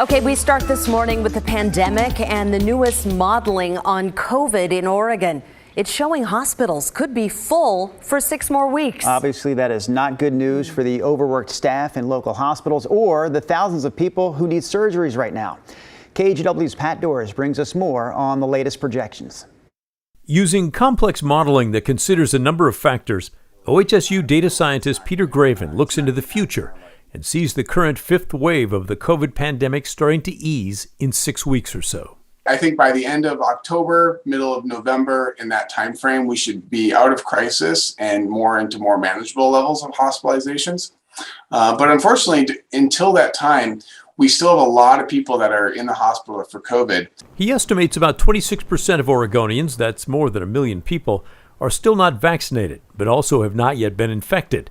Okay, we start this morning with the pandemic and the newest modeling on COVID in Oregon. It's showing hospitals could be full for 6 more weeks. Obviously, that is not good news for the overworked staff in local hospitals or the thousands of people who need surgeries right now. KGW's Pat Doris brings us more on the latest projections. Using complex modeling that considers a number of factors, OHSU data scientist Peter Graven looks into the future and sees the current 5th wave of the COVID pandemic starting to ease in 6 weeks or so. I think by the end of October, middle of November, in that time frame, we should be out of crisis and more into more manageable levels of hospitalizations. But unfortunately, until that time, we still have a lot of people that are in the hospital for COVID. He estimates about 26% of Oregonians, that's more than 1 million people, are still not vaccinated, but also have not yet been infected.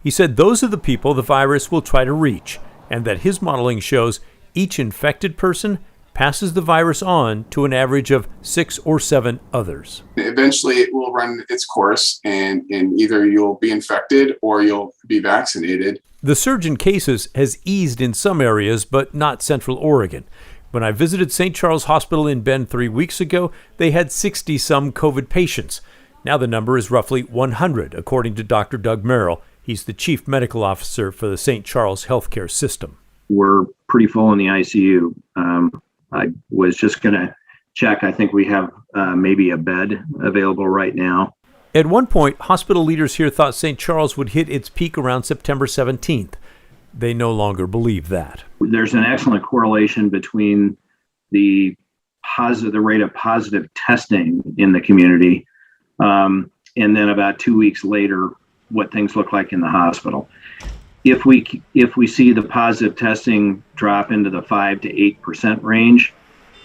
He said those are the people the virus will try to reach, and that his modeling shows each infected person passes the virus on to an average of 6 or 7 others. Eventually, it will run its course, and either you'll be infected or you'll be vaccinated. The surge in cases has eased in some areas, but not Central Oregon. When I visited St. Charles Hospital in Bend 3 weeks ago, they had 60-some COVID patients. Now the number is roughly 100, according to Dr. Doug Merrill. He's the chief medical officer for the St. Charles healthcare system. We're pretty full in the ICU. I was just going to check. I think we have maybe a bed available right now. At one point, hospital leaders here thought St. Charles would hit its peak around September 17th. They no longer believe that. There's an excellent correlation between the rate of positive testing in the community and then about 2 weeks later, what things look like in the hospital. If we see the positive testing drop into the 5 to 8% range,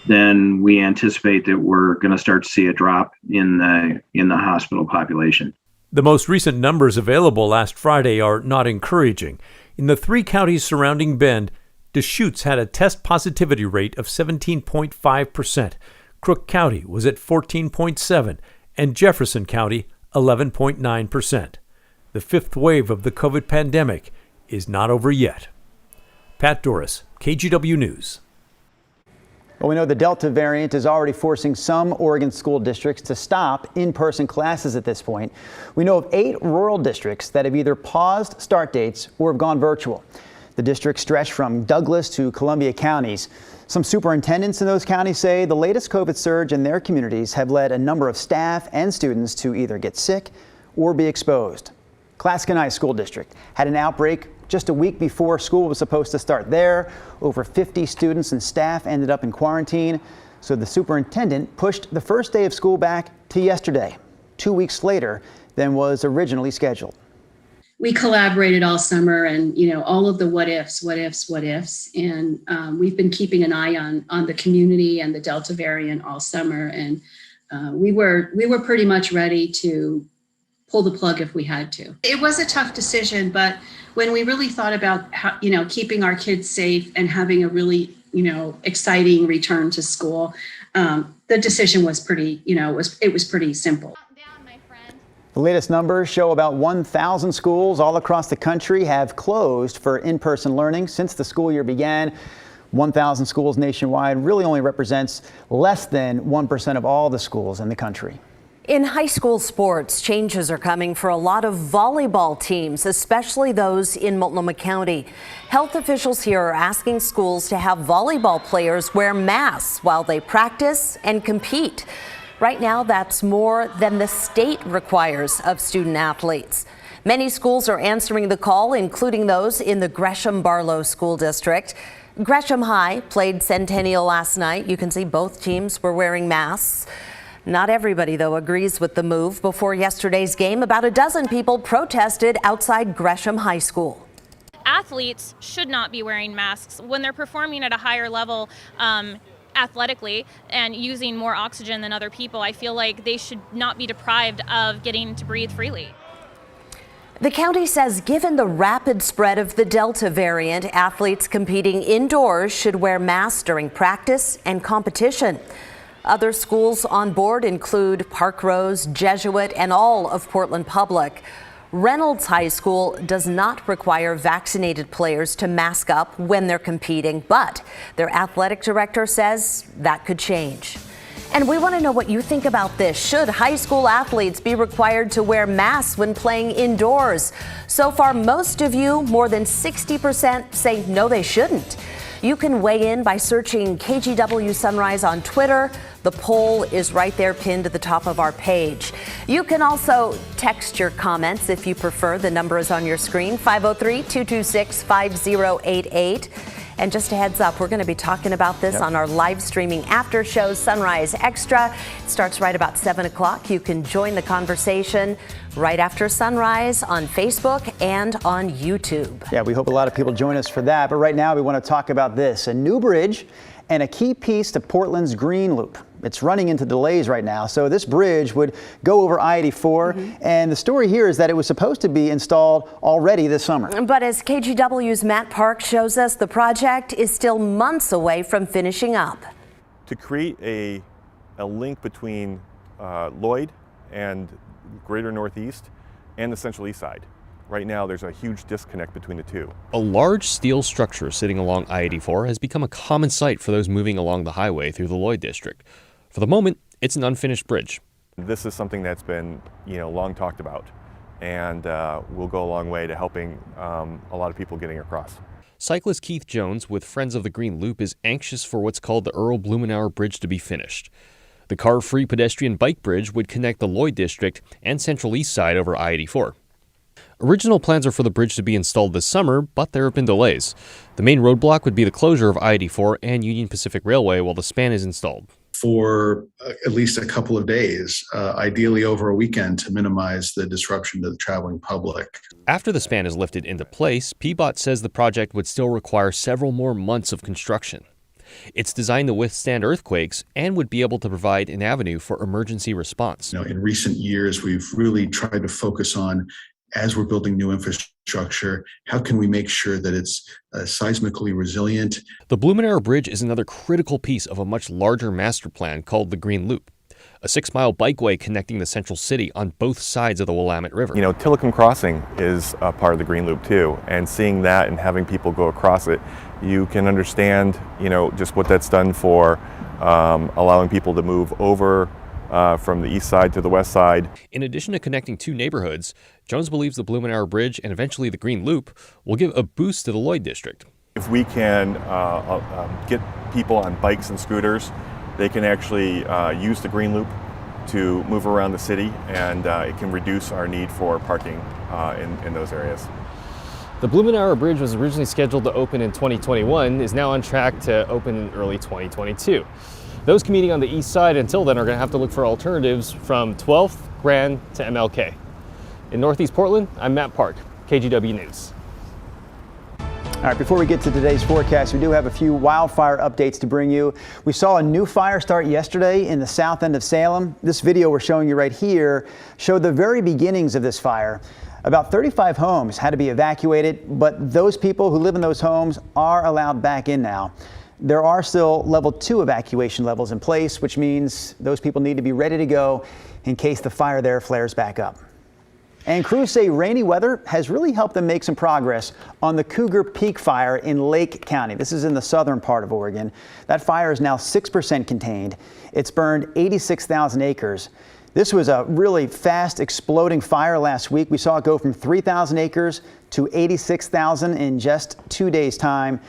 then we anticipate that we're going to start to see a drop in the hospital population. The most recent numbers available last Friday are not encouraging. In the 3 counties surrounding Bend, Deschutes had a test positivity rate of 17.5%. Crook County was at 14.7%, and Jefferson County 11.9%. The 5th wave of the COVID pandemic is not over yet. Pat Doris, KGW News. Well, we know the Delta variant is already forcing some Oregon school districts to stop in-person classes at this point. We know of 8 rural districts that have either paused start dates or have gone virtual. The districts stretch from Douglas to Columbia counties. Some superintendents in those counties say the latest COVID surge in their communities have led a number of staff and students to either get sick or be exposed. Clascanai School District had an outbreak just a week before school was supposed to start there. Over 50 students and staff ended up in quarantine, so the superintendent pushed the first day of school back to yesterday, 2 weeks later than was originally scheduled. We collaborated all summer and, all of the what ifs. And we've been keeping an eye on the community and the Delta variant all summer. And we were pretty much ready to pull the plug if we had to. It was a tough decision, but when we really thought about how, keeping our kids safe and having a really, exciting return to school, the decision was pretty, it was pretty simple. The latest numbers show about 1,000 schools all across the country have closed for in-person learning since the school year began. 1,000 schools nationwide really only represents less than 1% of all the schools in the country. In high school sports, changes are coming for a lot of volleyball teams, especially those in Multnomah County. Health officials here are asking schools to have volleyball players wear masks while they practice and compete. Right now, that's more than the state requires of student athletes. Many schools are answering the call, including those in the Gresham-Barlow School District. Gresham High played Centennial last night. You can see both teams were wearing masks. Not everybody, though, agrees with the move. Before yesterday's game, about a dozen people protested outside Gresham High School. Athletes should not be wearing masks when they're performing at a higher level athletically and using more oxygen than other people. I feel like they should not be deprived of getting to breathe freely. The county says given the rapid spread of the Delta variant, athletes competing indoors should wear masks during practice and competition. Other schools on board include Park Rose, Jesuit, and all of Portland Public. Reynolds High School does not require vaccinated players to mask up when they're competing, but their athletic director says that could change. And we want to know what you think about this. Should high school athletes be required to wear masks when playing indoors? So far, most of you, more than 60%, say no, they shouldn't. You can weigh in by searching KGW Sunrise on Twitter. The poll is right there pinned to the top of our page. You can also text your comments if you prefer. The number is on your screen, 503-226-5088. And just a heads up, we're going to be talking about this on our live streaming after show, Sunrise Extra. It starts right about 7 o'clock. You can join the conversation right after sunrise on Facebook and on YouTube. Yeah, we hope a lot of people join us for that. But right now we want to talk about this, a new bridge and a key piece to Portland's Green Loop. It's running into delays right now. So this bridge would go over I-84. And the story here is that it was supposed to be installed already this summer. But as KGW's Matt Park shows us, the project is still months away from finishing up. To create a link between Lloyd and Greater Northeast and the Central East Side. Right now, there's a huge disconnect between the two. A large steel structure sitting along I-84 has become a common sight for those moving along the highway through the Lloyd district. For the moment, it's an unfinished bridge. This is something that's been, long talked about, and will go a long way to helping a lot of people getting across. Cyclist Keith Jones with Friends of the Green Loop is anxious for what's called the Earl Blumenauer Bridge to be finished. The car-free pedestrian bike bridge would connect the Lloyd district and Central East Side over I-84. Original plans are for the bridge to be installed this summer, but there have been delays. The main roadblock would be the closure of I-84 and Union Pacific Railway while the span is installed. For at least a couple of days, ideally over a weekend, to minimize the disruption to the traveling public. After the span is lifted into place, PBOT says the project would still require several more months of construction. It's designed to withstand earthquakes and would be able to provide an avenue for emergency response. In recent years, we've really tried to focus on, as we're building new infrastructure, how can we make sure that it's seismically resilient? The Blumenauer Bridge is another critical piece of a much larger master plan called the Green Loop, a 6-mile bikeway connecting the central city on both sides of the Willamette River. Tillicum Crossing is a part of the Green Loop too, and seeing that and having people go across it, you can understand, just what that's done for allowing people to move over from the east side to the west side. In addition to connecting two neighborhoods, Jones believes the Blumenauer Bridge and eventually the Green Loop will give a boost to the Lloyd district. If we can get people on bikes and scooters, they can actually use the Green Loop to move around the city, and it can reduce our need for parking in those areas. The Blumenauer Bridge was originally scheduled to open in 2021, is now on track to open in early 2022. Those commuting on the east side until then are going to have to look for alternatives from 12th, Grand to MLK. In Northeast Portland, I'm Matt Park, KGW News. All right, before we get to today's forecast, we do have a few wildfire updates to bring you. We saw a new fire start yesterday in the south end of Salem. This video we're showing you right here showed the very beginnings of this fire. About 35 homes had to be evacuated, but those people who live in those homes are allowed back in now. There are still level 2 evacuation levels in place, which means those people need to be ready to go in case the fire there flares back up. And crews say rainy weather has really helped them make some progress on the Cougar Peak fire in Lake County. This is in the southern part of Oregon. That fire is now 6% contained. It's burned 86,000 acres. This was a really fast exploding fire last week. We saw it go from 3,000 acres to 86,000 in just 2 days' time.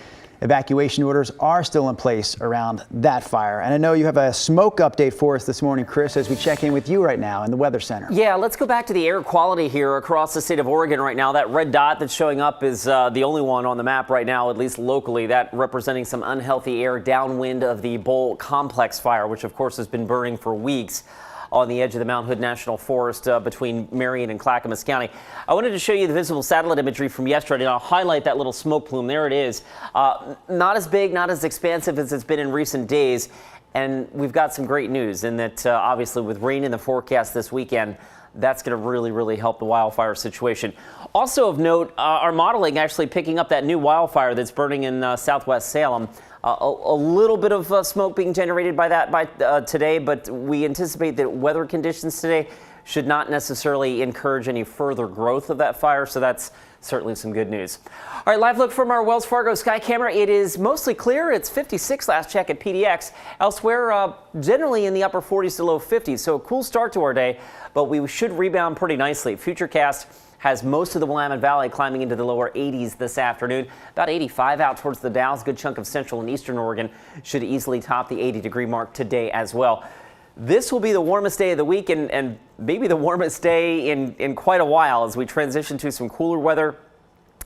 Evacuation orders are still in place around that fire. And I know you have a smoke update for us this morning, Chris, as we check in with you right now in the Weather Center. Yeah, let's go back to the air quality here across the state of Oregon right now. That red dot that's showing up is the only one on the map right now, at least locally, that representing some unhealthy air downwind of the Bowl Complex fire, which of course has been burning for weeks on the edge of the Mount Hood National Forest between Marion and Clackamas County. I wanted to show you the visible satellite imagery from yesterday, and I'll highlight that little smoke plume. There it is. Not as big, not as expansive as it's been in recent days. And we've got some great news in that obviously with rain in the forecast this weekend, that's going to really, really help the wildfire situation. Also of note, our modeling actually picking up that new wildfire that's burning in southwest Salem. A little bit of smoke being generated by that today, but we anticipate that weather conditions today should not necessarily encourage any further growth of that fire. So that's certainly some good news. All right, live look from our Wells Fargo sky camera. It is mostly clear. It's 56 last check at PDX. Elsewhere, generally in the upper 40s to low 50s. So a cool start to our day, but we should rebound pretty nicely. Futurecast has most of the Willamette Valley climbing into the lower 80s this afternoon. About 85 out towards the Dalles. Good chunk of central and eastern Oregon should easily top the 80-degree mark today as well. This will be the warmest day of the week and maybe the warmest day in quite a while as we transition to some cooler weather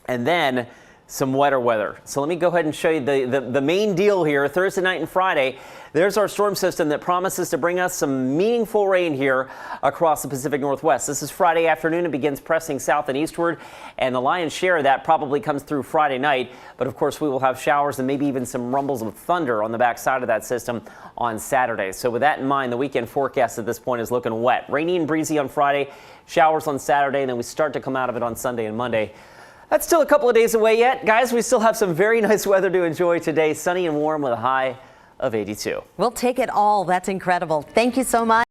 and then some wetter weather. So let me go ahead and show you the main deal here. Thursday night and Friday, there's our storm system that promises to bring us some meaningful rain here across the Pacific Northwest. This is Friday afternoon. It begins pressing south and eastward, and the lion's share of that probably comes through Friday night. But of course, we will have showers and maybe even some rumbles of thunder on the backside of that system on Saturday. So with that in mind, the weekend forecast at this point is looking wet. Rainy and breezy on Friday, showers on Saturday, and then we start to come out of it on Sunday and Monday. That's still a couple of days away yet. Guys, we still have some very nice weather to enjoy today. Sunny and warm with a high of 82. We'll take it all. That's incredible. Thank you so much.